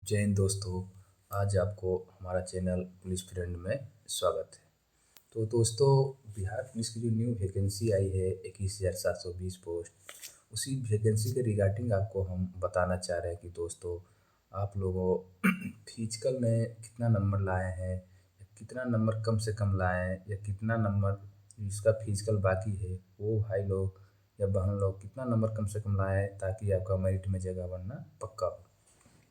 जय हिंद दोस्तों। आज आपको हमारा चैनल पुलिस फ्रेंड में स्वागत है। तो दोस्तों, बिहार पुलिस की जो न्यू वैकेंसी आई है 21,720 पोस्ट, उसी वैकेंसी के रिगार्डिंग आपको हम बताना चाह रहे हैं कि दोस्तों, आप लोगों फिजिकल में कितना नंबर लाए हैं, या कितना नंबर कम से कम लाए हैं, या कितना नंबर जिसका फिजिकल बाकी है वो भाई लोग या बहन लोग कितना नंबर कम से कम लाए हैं ताकि आपका मेरिट में जगह बनना पक्का हो।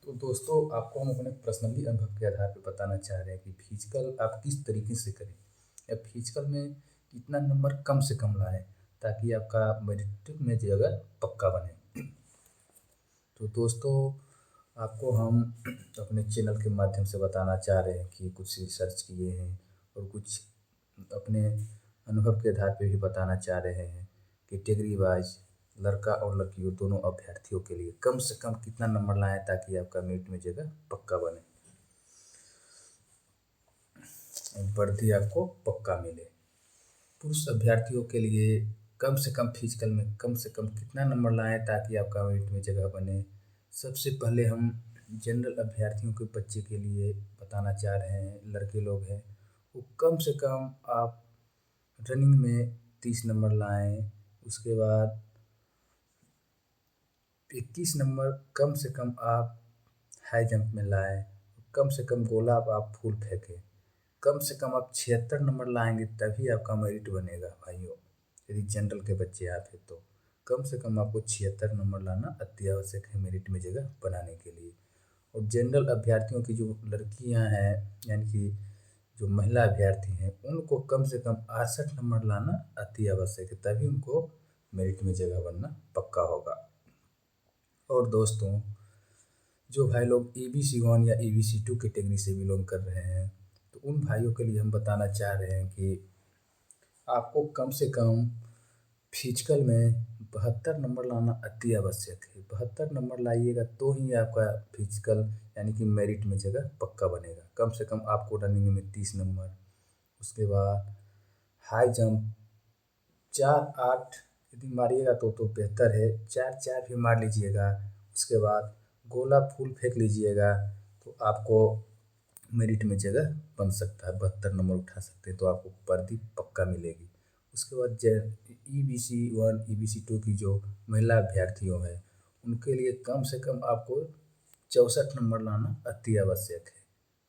तो दोस्तों, आपको हम अपने पर्सनली अनुभव के आधार पर बताना चाह रहे हैं कि फिजिकल आप किस तरीके से करें, या फिजिकल में कितना नंबर कम से कम लाएं ताकि आपका मेरिट में जगह पक्का बने। तो दोस्तों, आपको हम अपने चैनल के माध्यम से बताना चाह रहे हैं कि कुछ रिसर्च किए हैं और कुछ अपने अनुभव के आधार पे भी बताना चाह रहे हैं। कैटेगरी वाइज लड़का और लड़कियों दोनों अभ्यर्थियों के लिए कम से कम कितना नंबर लाएं ताकि आपका मेरिट में जगह पक्का बने, वर्दी आपको पक्का मिले। पुरुष अभ्यर्थियों के लिए कम से कम फिजिकल में कम से कम कितना नंबर लाएं ताकि आपका मेरिट में जगह बने। सबसे पहले हम जनरल अभ्यर्थियों के बच्चे के लिए बताना चाह रहे हैं, लड़के लोग हैं, वो कम से कम आप रनिंग में 30 नंबर लाएं। उसके बाद 21 नंबर कम से कम आप हाई जंप में लाएं। कम से कम गोला आप फुल फेंकें। कम से कम आप 76 नंबर लाएंगे तभी आपका मेरिट बनेगा भाइयों। यदि जनरल के बच्चे आप हैं तो कम से कम आपको 76 नंबर लाना अति आवश्यक है मेरिट में जगह बनाने के लिए। और जनरल अभ्यर्थियों की जो लड़कियां हैं, यानी कि जो महिला अभ्यर्थी हैं, उनको कम से कम 68 नंबर लाना अति आवश्यक है, तभी उनको मेरिट में जगह बनना पक्का होगा। और दोस्तों, जो भाई लोग EBC 1 या EBC 2 कैटेगरी से बिलोंग कर रहे हैं, तो उन भाइयों के लिए हम बताना चाह रहे हैं कि आपको कम से कम फिजिकल में 72 नंबर लाना अति आवश्यक है। 72 नंबर लाइएगा तो ही आपका फिजिकल यानी कि मेरिट में जगह पक्का बनेगा। कम से कम आपको रनिंग में 30 नंबर, उसके बाद हाई जंप 4-8 यदि मारिएगा तो बेहतर है, 4-4 भी मार लीजिएगा। उसके बाद गोला फुल फेंक लीजिएगा तो आपको मेरिट में जगह बन सकता है, 72 नंबर उठा सकते हैं तो आपको वर्दी पक्का मिलेगी। उसके बाद EBC 1 EBC 2 की जो महिला अभ्यर्थियों हैं, उनके लिए कम से कम आपको 64 नंबर लाना अति आवश्यक है।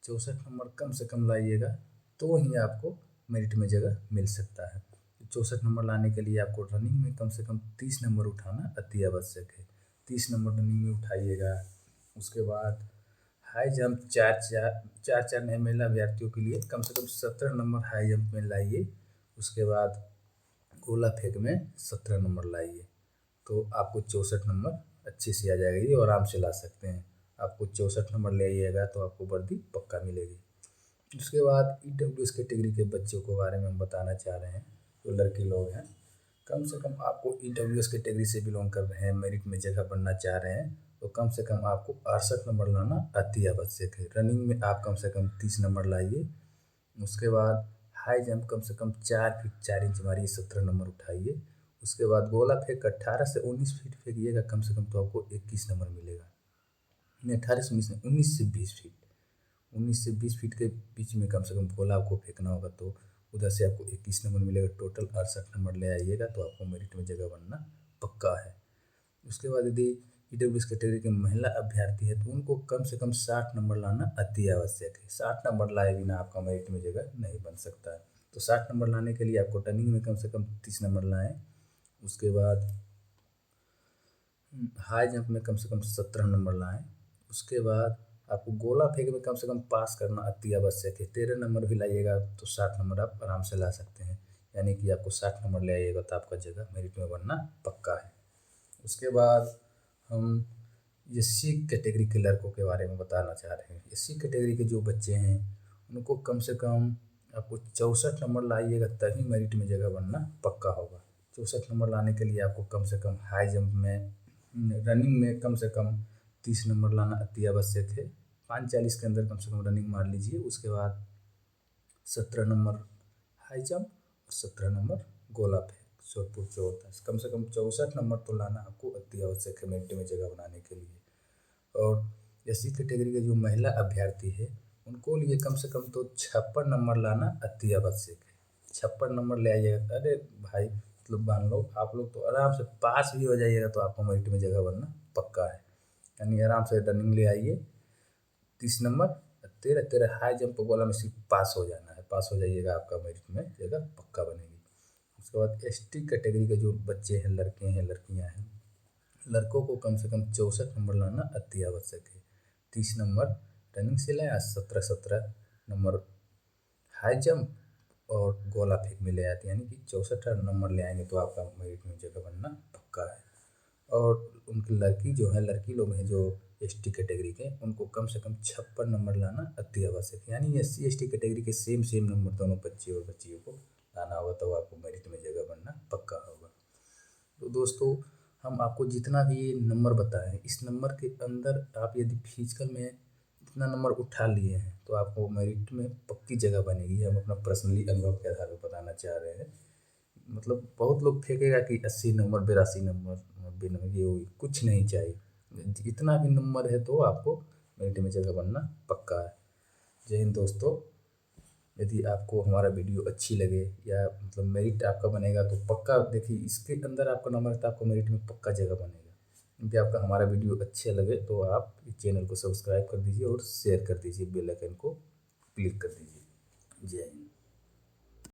64 नंबर कम से कम लाइएगा तो ही आपको मेरिट में जगह मिल सकता है। 64 नंबर लाने के लिए आपको रनिंग में कम से कम 30 नंबर उठाना अति आवश्यक है। 30 नंबर रनिंग में उठाइएगा। उसके बाद हाई जंप चार चार नए महिला अभ्यर्थियों के लिए कम से कम 17 नंबर हाई जंप में लाइए। उसके बाद गोला फेंक में 17 नंबर लाइए तो आपको 64 नंबर अच्छे से आ जाएगा, ये आराम से ला सकते हैं। आपको 64 नंबर ले आइएगा तो आपको वर्दी पक्का मिलेगी। उसके बाद EWS कैटेगरी के बच्चों के बारे में हम बताना चाह रहे हैं। जो लड़के लोग हैं, कम से कम आपको EWS कैटेगरी से बिलोंग कर रहे हैं, मेरिट में जगह बनना चाह रहे हैं, तो कम से कम आपको 68 नंबर लाना अति आवश्यक है। रनिंग में आप कम से कम 30 नंबर लाइए। उसके बाद हाई जंप कम से कम 4 फीट 4 इंच मारिए, 17 नंबर उठाइए। उसके बाद गोला फेंक 18 से 19 फीट फेंकिएगा, कम से कम तो आपको 21 नंबर मिलेगा। नहीं, 18 से 19 नहीं, 19 से 20 फीट, 19 से 20 फीट के बीच में कम से कम गोला आपको फेंकना होगा तो उधर से आपको 21 नंबर मिलेगा। टोटल 68 नंबर ले आइएगा तो आपको मेरिट में जगह बनना पक्का है। उसके बाद यदि EWS कैटेगरी के महिला अभ्यर्थी है तो उनको कम से कम 60 नंबर लाना अति आवश्यक है। 60 नंबर लाए बिना आपका मेरिट में जगह नहीं बन सकता है। तो 60 नंबर लाने के लिए आपको रनिंग में कम से कम 30 नंबर लाएं। उसके बाद हाई जंप में कम से कम 17 नंबर लाएं। उसके बाद आपको गोला फेंक में कम से कम पास करना अति आवश्यक है। 13 नंबर भी लाइएगा तो 60 नंबर आप आराम से ला सकते हैं। यानी कि आपको 60 नंबर ले आइएगा तो आपका जगह मेरिट में बनना पक्का है। उसके बाद हम SC कैटेगरी के लड़कों के बारे में बताना चाह रहे हैं। SC कैटेगरी के जो बच्चे हैं, उनको कम से कम आपको 64 नंबर लाइएगा तभी मेरिट में जगह बनना पक्का होगा। 64 नंबर लाने के लिए आपको कम से कम हाई जंप में रनिंग में कम से कम 30 नंबर लाना अति आवश्यक है। 5:40 के अंदर कम से कम रनिंग मार लीजिए। उसके बाद 17 नंबर हाई जंप और 17 नंबर गोला फेंक, शॉट पुट जो होता है, कम से कम 64 नंबर तो लाना आपको अति आवश्यक है मेरिट में जगह बनाने के लिए। और एससी कैटेगरी के जो महिला अभ्यर्थी है उनको लिए कम से कम तो 56 नंबर लाना अति आवश्यक है। 56 नंबर ले आइएगा, अरे भाई मतलब मान लो आप लोग तो आराम से पास भी हो जाइएगा तो आपको मेरिट में जगह बनना पक्का है। यानी आराम से रनिंग ले आइए 30 नंबर, तेरह तेरह हाई जंप वाला में सिर्फ पास हो जाना है, पास हो जाइएगा आपका मेरिट में जगह पक्का बनेगी। उसके बाद एसटी कैटेगरी के जो बच्चे हैं, लड़के हैं लड़कियां हैं, लड़कों को कम से कम 64 नंबर लाना अति आवश्यक है। 30 नंबर रनिंग से लाए, 17-17 नंबर हाई जंप और गोला फेंक में ले आते हैं, यानी कि 64 नंबर ले आएंगे तो आपका मेरिट में जगह बनना पक्का है। और उनकी लड़की जो है, लड़की लोग हैं जो एसटी कैटेगरी के, उनको कम से कम 56 नंबर लाना अति आवश्यक है। यानी एससी एसटी कैटेगरी के सेम सेम नंबर दोनों बच्चे और बच्चियों को लाना होगा तो आपको मेरिट में जगह बनना पक्का होगा। तो दोस्तों हम आपको जितना भी ये नंबर बताएं, इस नंबर के अंदर आप यदि फिजिकल में इतना नंबर उठा लिए हैं तो आपको मेरिट में पक्की जगह बनेगी। हम अपना पर्सनली अनुभव के आधार पर बताना चाह रहे हैं। मतलब बहुत लोग फेंकेगा कि 80 नंबर 82 नंबर 90 नंबर, ये कुछ नहीं चाहिए, इतना भी नंबर है तो आपको मेरिट में जगह बनना पक्का है। जय हिंद दोस्तों। यदि आपको हमारा वीडियो अच्छी लगे या मतलब मेरिट आपका बनेगा तो पक्का देखिए इसके अंदर आपका नंबर है तो आपको मेरिट में पक्का जगह बनेगा। यदि आपका हमारा वीडियो अच्छा लगे तो आप इस चैनल को सब्सक्राइब कर दीजिए और शेयर कर दीजिए, बेल आइकन को क्लिक कर दीजिए। जय हिंद।